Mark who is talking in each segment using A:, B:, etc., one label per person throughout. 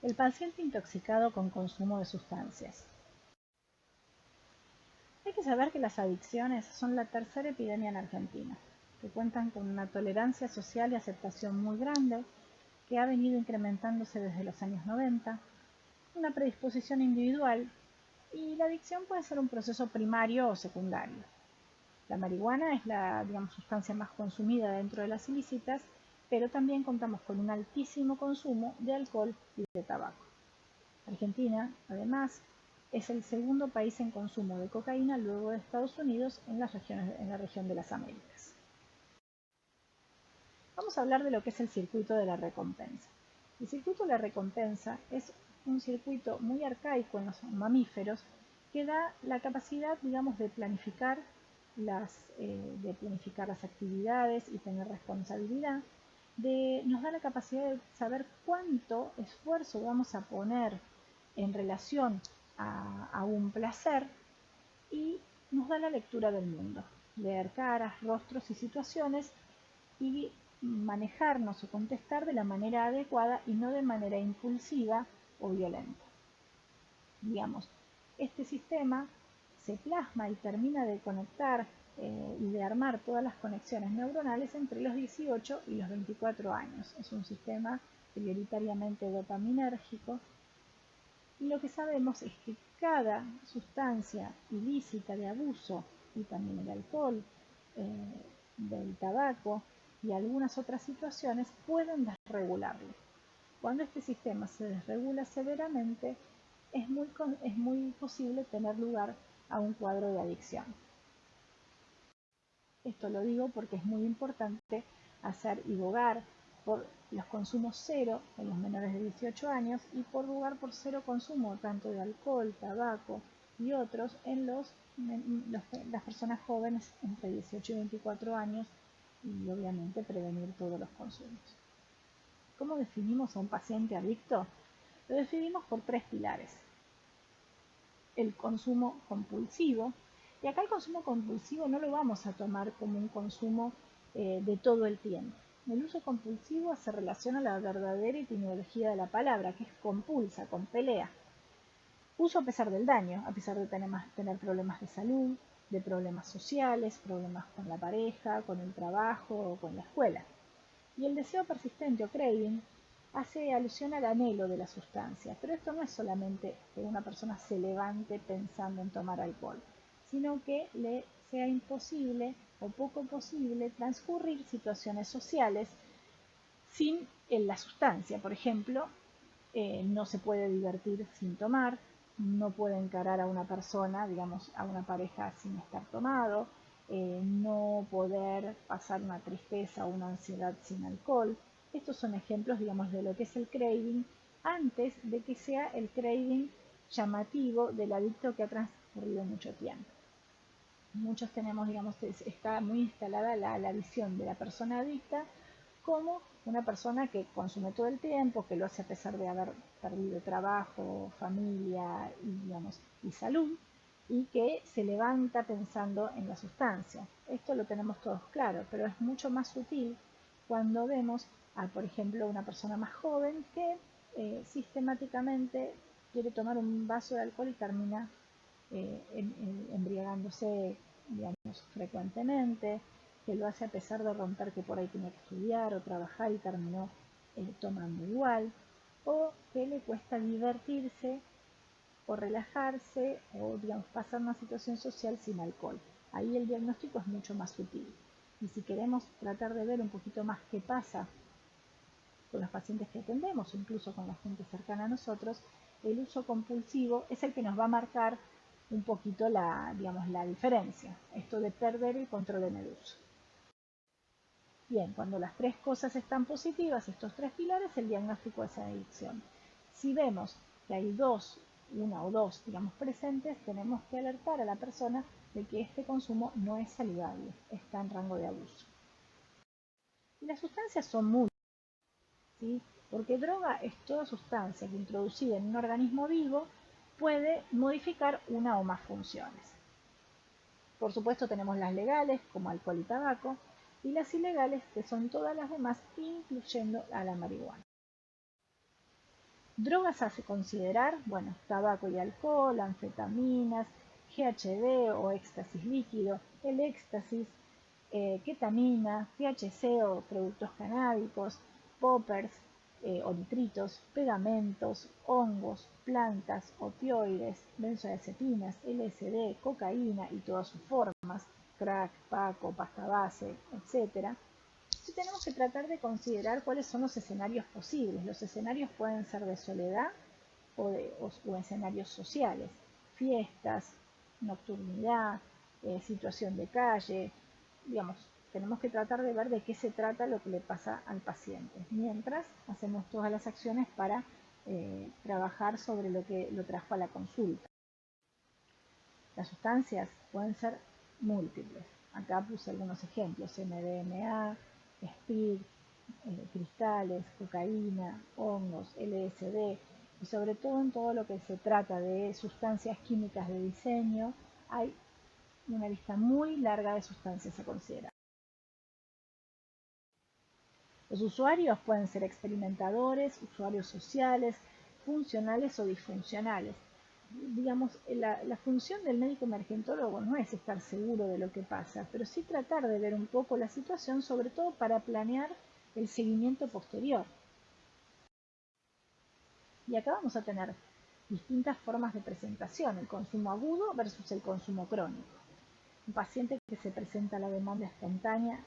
A: El paciente intoxicado con consumo de sustancias. Hay que saber que las adicciones son la tercera epidemia en Argentina, que cuentan con una tolerancia social y aceptación muy grande, que ha venido incrementándose desde los años 90, una predisposición individual, y la adicción puede ser un proceso primario o secundario. La marihuana es la, sustancia más consumida dentro de las ilícitas, pero también contamos con un altísimo consumo de alcohol y de tabaco. Argentina, además, es el segundo país en consumo de cocaína luego de Estados Unidos en la región de las Américas. Vamos a hablar de lo que es el circuito de la recompensa. El circuito de la recompensa es un circuito muy arcaico en los mamíferos que da la capacidad, de planificar las actividades y tener responsabilidad, nos da la capacidad de saber cuánto esfuerzo vamos a poner en relación a un placer y nos da la lectura del mundo, leer caras, rostros y situaciones y manejarnos o contestar de la manera adecuada y no de manera impulsiva o violenta. Este sistema se plasma y termina de conectar y de armar todas las conexiones neuronales entre los 18 y los 24 años. Es un sistema prioritariamente dopaminérgico y lo que sabemos es que cada sustancia ilícita de abuso, y también el alcohol, del tabaco y algunas otras situaciones, pueden desregularlo. Cuando este sistema se desregula severamente, es muy posible tener lugar a un cuadro de adicción. Esto lo digo porque es muy importante hacer y bogar por los consumos cero en los menores de 18 años y por bogar por cero consumo tanto de alcohol, tabaco y otros en las personas jóvenes entre 18 y 24 años y obviamente prevenir todos los consumos. ¿Cómo definimos a un paciente adicto? Lo definimos por 3 pilares. El consumo compulsivo, y acá el consumo compulsivo no lo vamos a tomar como un consumo de todo el tiempo. El uso compulsivo se relaciona a la verdadera etimología de la palabra, que es compulsa, con pelea. Uso a pesar del daño, a pesar de tener problemas de salud, de problemas sociales, problemas con la pareja, con el trabajo o con la escuela. Y el deseo persistente o craving hace alusión al anhelo de la sustancia, pero esto no es solamente que una persona se levante pensando en tomar alcohol, sino que le sea imposible o poco posible transcurrir situaciones sociales sin la sustancia. Por ejemplo, no se puede divertir sin tomar, no puede encarar a una persona, a una pareja sin estar tomado, no poder pasar una tristeza o una ansiedad sin alcohol. Estos son ejemplos, de lo que es el craving antes de que sea el craving llamativo del adicto que ha transcurrido mucho tiempo. Muchos tenemos, está muy instalada la visión de la persona adicta como una persona que consume todo el tiempo, que lo hace a pesar de haber perdido trabajo, familia y salud, y que se levanta pensando en la sustancia. Esto lo tenemos todos claro, pero es mucho más sutil cuando vemos a, por ejemplo, una persona más joven que sistemáticamente quiere tomar un vaso de alcohol y termina embriagándose, frecuentemente, que lo hace a pesar de romper que por ahí tenía que estudiar o trabajar y terminó tomando igual, o que le cuesta divertirse o relajarse o pasar una situación social sin alcohol. Ahí el diagnóstico es mucho más sutil. Y si queremos tratar de ver un poquito más qué pasa con los pacientes que atendemos, o incluso con la gente cercana a nosotros, el uso compulsivo es el que nos va a marcar un poquito la diferencia, esto de perder el control en el uso. Bien, cuando las 3 cosas están positivas, estos 3 pilares, el diagnóstico es adicción. Si vemos que hay una o dos, presentes, tenemos que alertar a la persona de que este consumo no es saludable, está en rango de abuso. Y las sustancias son múltiples, ¿sí? Porque droga es toda sustancia que introducida en un organismo vivo puede modificar una o más funciones. Por supuesto tenemos las legales, como alcohol y tabaco, y las ilegales, que son todas las demás, incluyendo a la marihuana. Drogas a considerar, bueno, tabaco y alcohol, anfetaminas, GHB o éxtasis líquido, el éxtasis, ketamina, THC o productos canábicos, poppers o nitritos, pegamentos, hongos, plantas, opioides, benzodiazepinas, LSD, cocaína y todas sus formas, crack, paco, pasta base, etc. Sí tenemos que tratar de considerar cuáles son los escenarios posibles. Los escenarios pueden ser de soledad o escenarios sociales, fiestas, nocturnidad, situación de calle, digamos, tenemos que tratar de ver de qué se trata lo que le pasa al paciente, mientras hacemos todas las acciones para trabajar sobre lo que lo trajo a la consulta. Las sustancias pueden ser múltiples. Acá puse algunos ejemplos: MDMA, speed, cristales, cocaína, hongos, LSD, y sobre todo en todo lo que se trata de sustancias químicas de diseño, hay una lista muy larga de sustancias a considerar. Los usuarios pueden ser experimentadores, usuarios sociales, funcionales o disfuncionales. Digamos, la función del médico emergentólogo no es estar seguro de lo que pasa, pero sí tratar de ver un poco la situación, sobre todo para planear el seguimiento posterior. Y acá vamos a tener distintas formas de presentación: el consumo agudo versus el consumo crónico. Un paciente que se presenta a la demanda espontánea,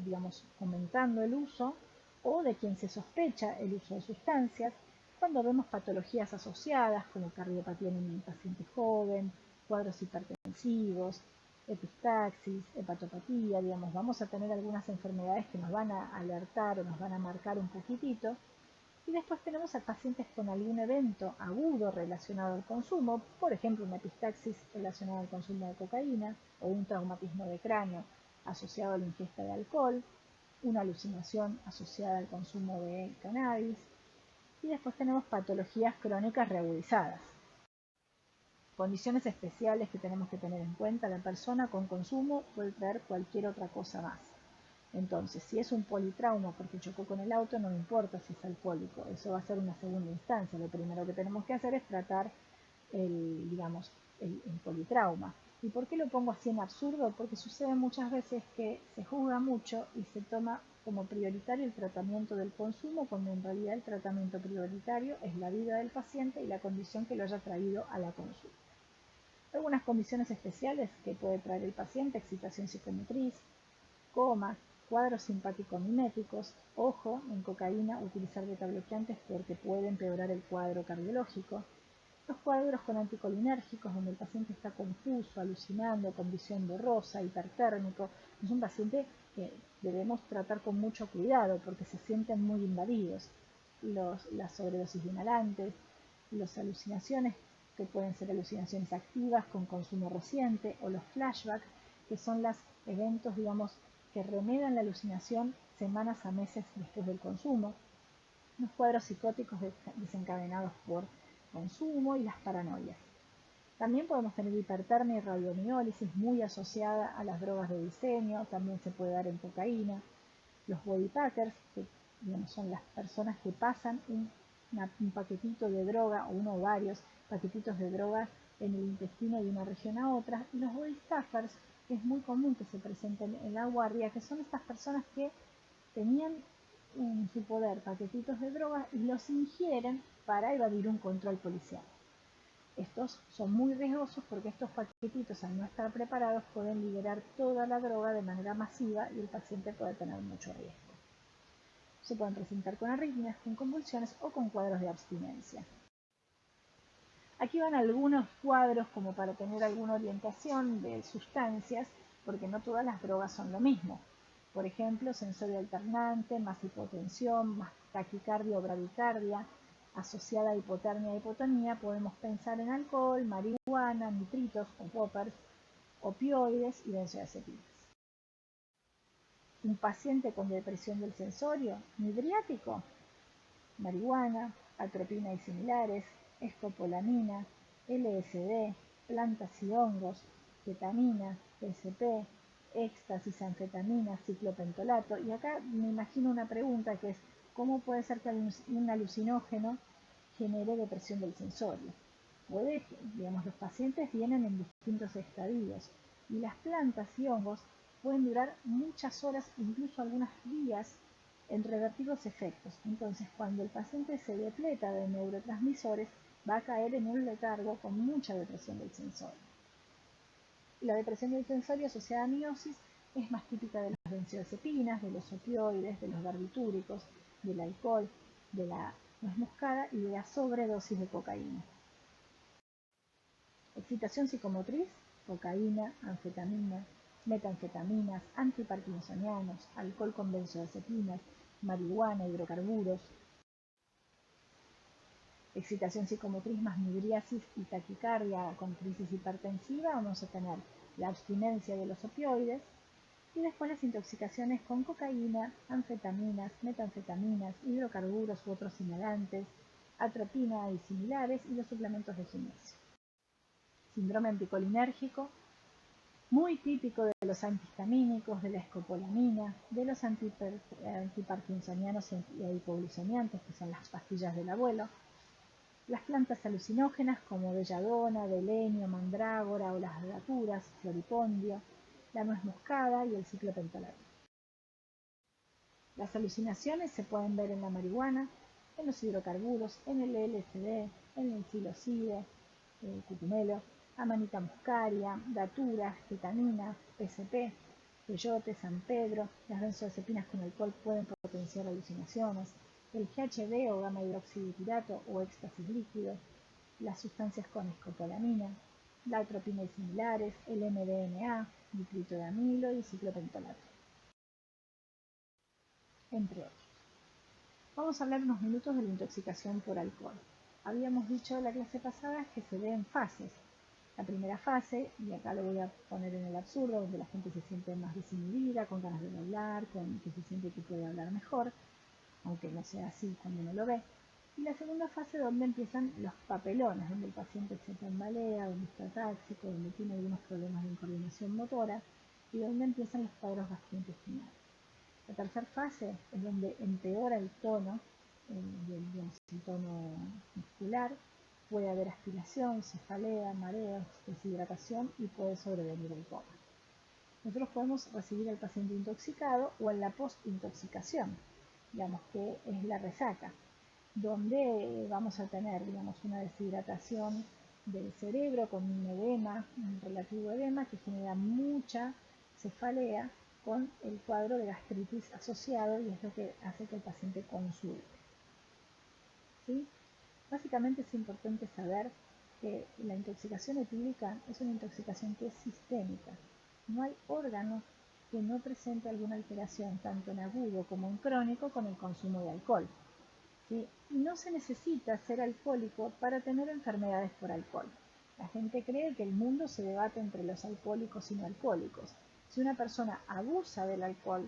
A: digamos, aumentando el uso, o de quien se sospecha el uso de sustancias, cuando vemos patologías asociadas como cardiopatía en un paciente joven, cuadros hipertensivos, epistaxis, hepatopatía, digamos, vamos a tener algunas enfermedades que nos van a alertar o nos van a marcar un poquitito. Y después tenemos a pacientes con algún evento agudo relacionado al consumo, por ejemplo una epistaxis relacionada al consumo de cocaína o un traumatismo de cráneo asociado a la ingesta de alcohol, una alucinación asociada al consumo de cannabis, y después tenemos patologías crónicas reagudizadas. Condiciones especiales que tenemos que tener en cuenta: la persona con consumo puede traer cualquier otra cosa más. Entonces, si es un politrauma porque chocó con el auto, no me importa si es alcohólico, eso va a ser una segunda instancia. Lo primero que tenemos que hacer es tratar digamos, el politrauma. ¿Y por qué lo pongo así en absurdo? Porque sucede muchas veces que se juzga mucho y se toma como prioritario el tratamiento del consumo, cuando en realidad el tratamiento prioritario es la vida del paciente y la condición que lo haya traído a la consulta. Algunas condiciones especiales que puede traer el paciente: excitación psicomotriz, coma, cuadros simpático-miméticos. Ojo, en cocaína utilizar betabloqueantes porque puede empeorar el cuadro cardiológico. Los cuadros con anticolinérgicos, donde el paciente está confuso, alucinando, con visión borrosa, hipertérmico. Es un paciente que debemos tratar con mucho cuidado porque se sienten muy invadidos. Las sobredosis de inhalantes, las alucinaciones, que pueden ser alucinaciones activas con consumo reciente, o los flashbacks, que son los eventos, digamos, que remedan la alucinación semanas a meses después del consumo. Los cuadros psicóticos desencadenados por consumo y las paranoias. También podemos tener hipertermia y radiomiólisis muy asociada a las drogas de diseño, también se puede dar en cocaína. Los body packers, que digamos, son las personas que pasan un paquetito de droga o uno o varios paquetitos de droga en el intestino de una región a otra. Y los body stuffers, que es muy común que se presenten en la guardia, que son estas personas que tenían en su poder paquetitos de drogas y los ingieren para evadir un control policial. Estos son muy riesgosos porque estos paquetitos, al no estar preparados, pueden liberar toda la droga de manera masiva y el paciente puede tener mucho riesgo. Se pueden presentar con arritmias, con convulsiones o con cuadros de abstinencia. Aquí van algunos cuadros como para tener alguna orientación de sustancias, porque no todas las drogas son lo mismo. Por ejemplo, sensorio alternante, más hipotensión, más taquicardia o bradicardia, asociada a hipotermia e hipotonía. Podemos pensar en alcohol, marihuana, nitritos o poppers, opioides y benzodiazepinas. Un paciente con depresión del sensorio, midriático, marihuana, atropina y similares, escopolamina, LSD, plantas y hongos, ketamina, PCP, éxtasis, anfetamina, ciclopentolato. Y acá me imagino una pregunta que es: ¿cómo puede ser que un alucinógeno genere depresión del sensorio. Los pacientes vienen en distintos estadios y las plantas y hongos pueden durar muchas horas, incluso algunos días, en revertir los efectos. Entonces, cuando el paciente se depleta de neurotransmisores, va a caer en un letargo con mucha depresión del sensorio. La depresión del sensorio asociada a miosis es más típica de las benzodiazepinas, de los opioides, de los barbitúricos, del alcohol, de la nuez moscada y de la sobredosis de cocaína. Excitación psicomotriz, cocaína, anfetamina, metanfetaminas, antiparkinsonianos, alcohol con benzodiazepinas, marihuana, hidrocarburos. Excitación psicomotriz más midriasis y taquicardia con crisis hipertensiva, vamos a tener la abstinencia de los opioides y después las intoxicaciones con cocaína, anfetaminas, metanfetaminas, hidrocarburos u otros inhalantes, atropina y similares y los suplementos de gimnasio. Síndrome anticolinérgico, muy típico de los antihistamínicos, de la escopolamina, de los antiparkinsonianos y hipoglucemiantes, que son las pastillas del abuelo, las plantas alucinógenas como belladona, belenio, mandrágora o las daturas, floripondio, la nuez moscada y el ciclopentalato. Las alucinaciones se pueden ver en la marihuana, en los hidrocarburos, en el LSD, en el psilocide, el cucumelo, amanita muscaria, daturas, ketamina, PCP, peyote, San Pedro. Las benzodiazepinas con alcohol pueden potenciar alucinaciones, el GHB o gamma hidroxibutirato o éxtasis líquido, las sustancias con escopolamina, la atropina y similares, el MDMA, nitrito de amilo y ciclopentalato, entre otros. Vamos a hablar unos minutos de la intoxicación por alcohol. Habíamos dicho en la clase pasada que se ve en fases. La primera fase, y acá lo voy a poner en el absurdo, donde la gente se siente más desinhibida, con ganas de hablar, que se siente que puede hablar mejor, aunque no sea así cuando uno lo ve. Y la segunda fase, donde empiezan los papelones, donde el paciente se tambalea, donde está táxico, donde tiene algunos problemas de incoordinación motora y donde empiezan los cuadros gastrointestinales. La tercera fase es donde empeora el tono, el tono muscular, puede haber aspiración, cefalea, mareos, deshidratación y puede sobrevenir el coma. Nosotros podemos recibir al paciente intoxicado o en la postintoxicación, digamos que es la resaca, donde vamos a tener, una deshidratación del cerebro con un edema, un relativo edema que genera mucha cefalea con el cuadro de gastritis asociado y es lo que hace que el paciente consulte. ¿Sí? Básicamente es importante saber que la intoxicación etílica es una intoxicación que es sistémica. No hay órgano que no presente alguna alteración, tanto en agudo como en crónico, con el consumo de alcohol. ¿Sí? Y no se necesita ser alcohólico para tener enfermedades por alcohol. La gente cree que el mundo se debate entre los alcohólicos y no alcohólicos. Si una persona abusa del alcohol,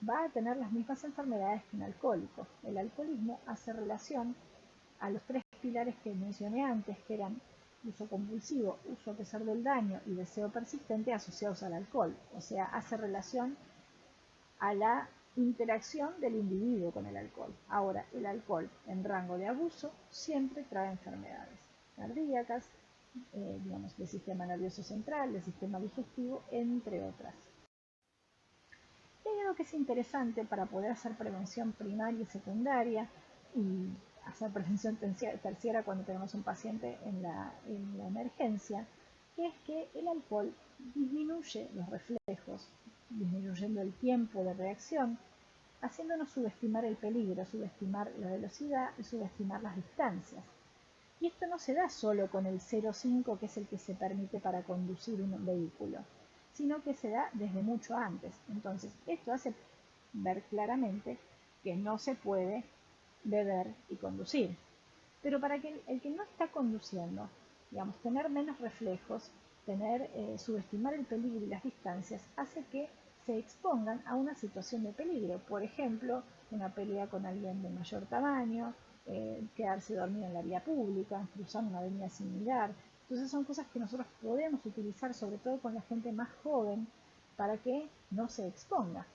A: va a tener las mismas enfermedades que un alcohólico. El alcoholismo hace relación a los tres pilares que mencioné antes, que eran uso compulsivo, uso a pesar del daño y deseo persistente asociados al alcohol. O sea, hace relación a la interacción del individuo con el alcohol. Ahora, el alcohol en rango de abuso siempre trae enfermedades cardíacas, del sistema nervioso central, del sistema digestivo, entre otras. Y hay algo que es interesante para poder hacer prevención primaria y secundaria y hacer prevención terciaria cuando tenemos un paciente en la emergencia, que es que el alcohol disminuye los reflejos, disminuyendo el tiempo de reacción, haciéndonos subestimar el peligro, subestimar la velocidad y subestimar las distancias. Y esto no se da solo con el 0,5, que es el que se permite para conducir un vehículo, sino que se da desde mucho antes. Entonces, esto hace ver claramente que no se puede beber y conducir. Pero para que el que no está conduciendo, tener menos reflejos, subestimar el peligro y las distancias, hace que se expongan a una situación de peligro. Por ejemplo, una pelea con alguien de mayor tamaño, quedarse dormido en la vía pública, cruzar una avenida sin mirar. Entonces son cosas que nosotros podemos utilizar, sobre todo con la gente más joven, para que no se exponga.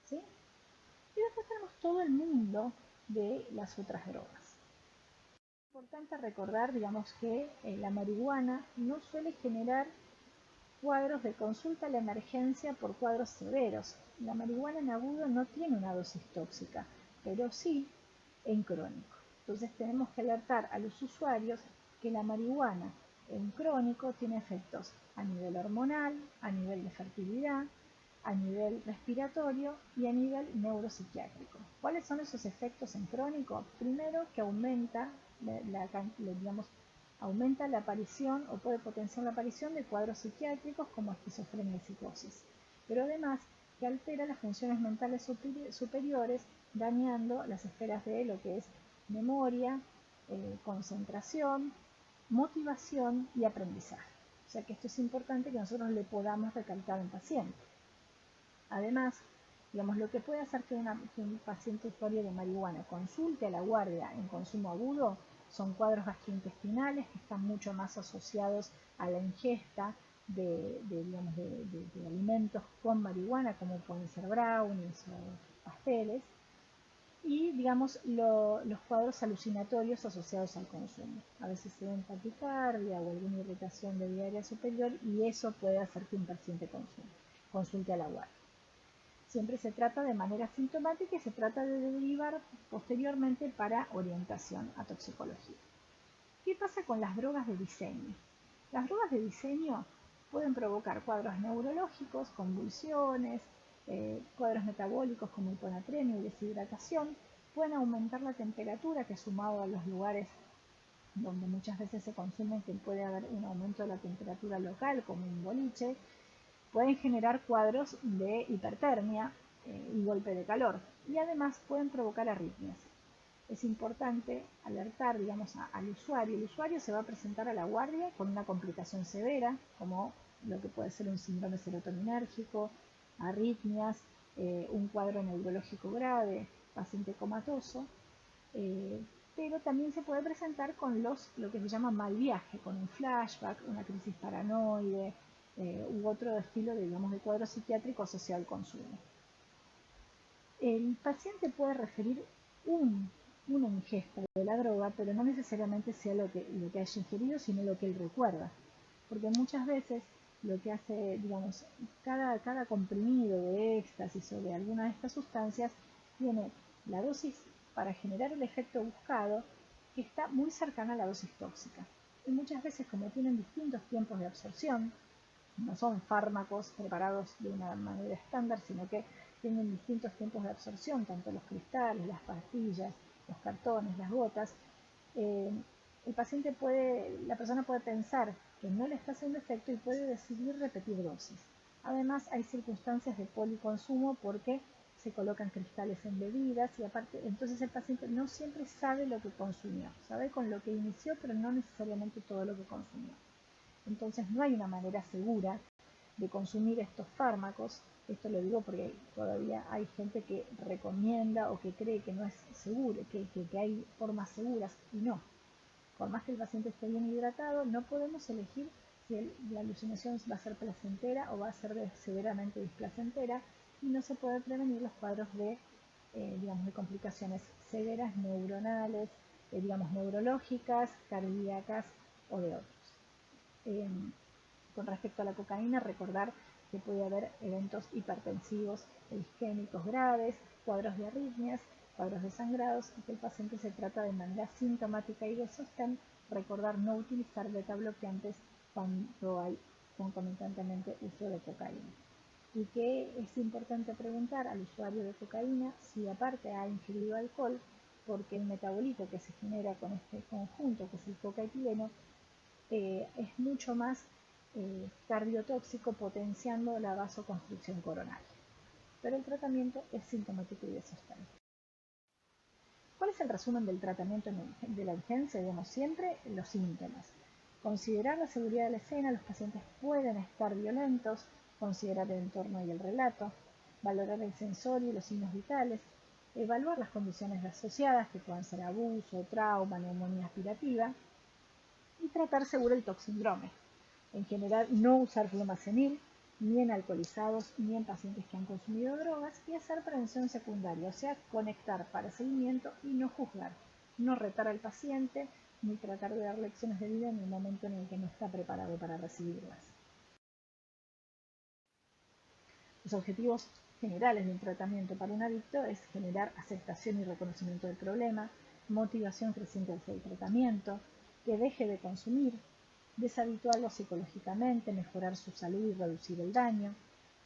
A: ¿Sí? Y después tenemos todo el mundo de las otras drogas. Es importante recordar, digamos, que la marihuana no suele generar cuadros de consulta a la emergencia por cuadros severos. La marihuana en agudo no tiene una dosis tóxica, pero sí en crónico. Entonces tenemos que alertar a los usuarios que la marihuana en crónico tiene efectos a nivel hormonal, a nivel de fertilidad, a nivel respiratorio y a nivel neuropsiquiátrico. ¿Cuáles son esos efectos en crónico? Primero, que aumenta aumenta la aparición o puede potenciar la aparición de cuadros psiquiátricos como esquizofrenia y psicosis, pero además que altera las funciones mentales superiores, dañando las esferas de lo que es memoria, concentración, motivación y aprendizaje. O sea que esto es importante que nosotros le podamos recalcar al paciente. Además, digamos, lo que puede hacer que un paciente usuario de marihuana consulte a la guardia en consumo agudo son cuadros gastrointestinales que están mucho más asociados a la ingesta de alimentos con marihuana, como pueden ser brownies o pasteles, y digamos los cuadros alucinatorios asociados al consumo. A veces se ven taquicardia o alguna irritación de vía aérea superior y eso puede hacer que un paciente consulte a la guardia. Siempre se trata de manera sintomática y se trata de derivar posteriormente para orientación a toxicología. ¿Qué pasa con las drogas de diseño? Las drogas de diseño pueden provocar cuadros neurológicos, convulsiones, cuadros metabólicos como hiponatremia y deshidratación, pueden aumentar la temperatura, que sumado a los lugares donde muchas veces se consumen, que puede haber un aumento de la temperatura local, como un boliche, pueden generar cuadros de hipertermia y golpe de calor, y además pueden provocar arritmias. Es importante alertar, digamos, al usuario. El usuario se va a presentar a la guardia con una complicación severa, como lo que puede ser un síndrome serotoninérgico, arritmias, un cuadro neurológico grave, paciente comatoso, pero también se puede presentar con lo que se llama mal viaje, con un flashback, una crisis paranoide, u otro estilo, digamos, de cuadro psiquiátrico asociado al consumo. El paciente puede referir una ingesta de la droga, pero no necesariamente sea lo que haya ingerido, sino lo que él recuerda. Porque muchas veces lo que hace, digamos, cada comprimido de éxtasis o de alguna de estas sustancias tiene la dosis para generar el efecto buscado que está muy cercana a la dosis tóxica. Y muchas veces, como tienen distintos tiempos de absorción, no son fármacos preparados de una manera estándar, sino que tienen distintos tiempos de absorción, tanto los cristales, las pastillas, los cartones, las gotas. La persona puede pensar que no le está haciendo efecto y puede decidir repetir dosis. Además, hay circunstancias de policonsumo porque se colocan cristales en bebidas y aparte, entonces el paciente no siempre sabe lo que consumió, sabe con lo que inició, pero no necesariamente todo lo que consumió. Entonces no hay una manera segura de consumir estos fármacos. Esto lo digo porque todavía hay gente que recomienda o que cree que no es seguro, que hay formas seguras, y no. Por más que el paciente esté bien hidratado, no podemos elegir si la alucinación va a ser placentera o va a ser severamente displacentera, y no se puede prevenir los cuadros de complicaciones severas neuronales, neurológicas, cardíacas o de otros. Con respecto a la cocaína, recordar que puede haber eventos hipertensivos e isquémicos graves, cuadros de arritmias, cuadros de sangrados, y que el paciente se trata de manera sintomática y de sostén. Recordar no utilizar beta-bloqueantes cuando hay concomitantemente uso de cocaína. Y que es importante preguntar al usuario de cocaína si aparte ha ingerido alcohol, porque el metabolito que se genera con este conjunto, que es el cocaetileno, es mucho más cardiotóxico, potenciando la vasoconstricción coronaria. Pero el tratamiento es sintomático y de sostén. ¿Cuál es el resumen del tratamiento de la urgencia? Digamos siempre los síntomas. Considerar la seguridad de la escena, los pacientes pueden estar violentos, considerar el entorno y el relato, valorar el sensorio y los signos vitales, evaluar las condiciones asociadas, que pueden ser abuso, trauma, neumonía aspirativa, y tratar seguro el toxindrome. En general, no usar flumazenil, ni en alcoholizados, ni en pacientes que han consumido drogas, y hacer prevención secundaria, o sea, conectar para seguimiento y no juzgar, no retar al paciente, ni tratar de dar lecciones de vida en el momento en el que no está preparado para recibirlas. Los objetivos generales de un tratamiento para un adicto es generar aceptación y reconocimiento del problema, motivación creciente hacia el tratamiento, que deje de consumir, deshabituarlo psicológicamente, mejorar su salud y reducir el daño,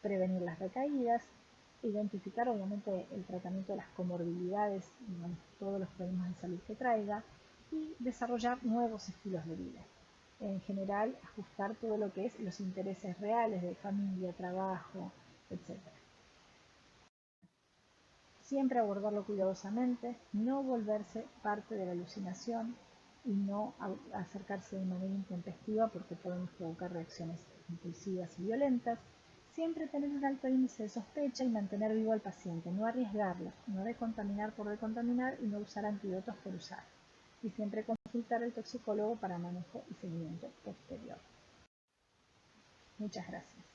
A: prevenir las recaídas, identificar obviamente el tratamiento de las comorbilidades, digamos, todos los problemas de salud que traiga, y desarrollar nuevos estilos de vida. En general, ajustar todo lo que es los intereses reales de familia, trabajo, etc. Siempre abordarlo cuidadosamente, no volverse parte de la alucinación y no acercarse de manera intempestiva porque podemos provocar reacciones impulsivas y violentas. Siempre tener un alto índice de sospecha y mantener vivo al paciente, no arriesgarlo, no decontaminar por decontaminar y no usar antídotos por usar. Y siempre consultar al toxicólogo para manejo y seguimiento posterior. Muchas gracias.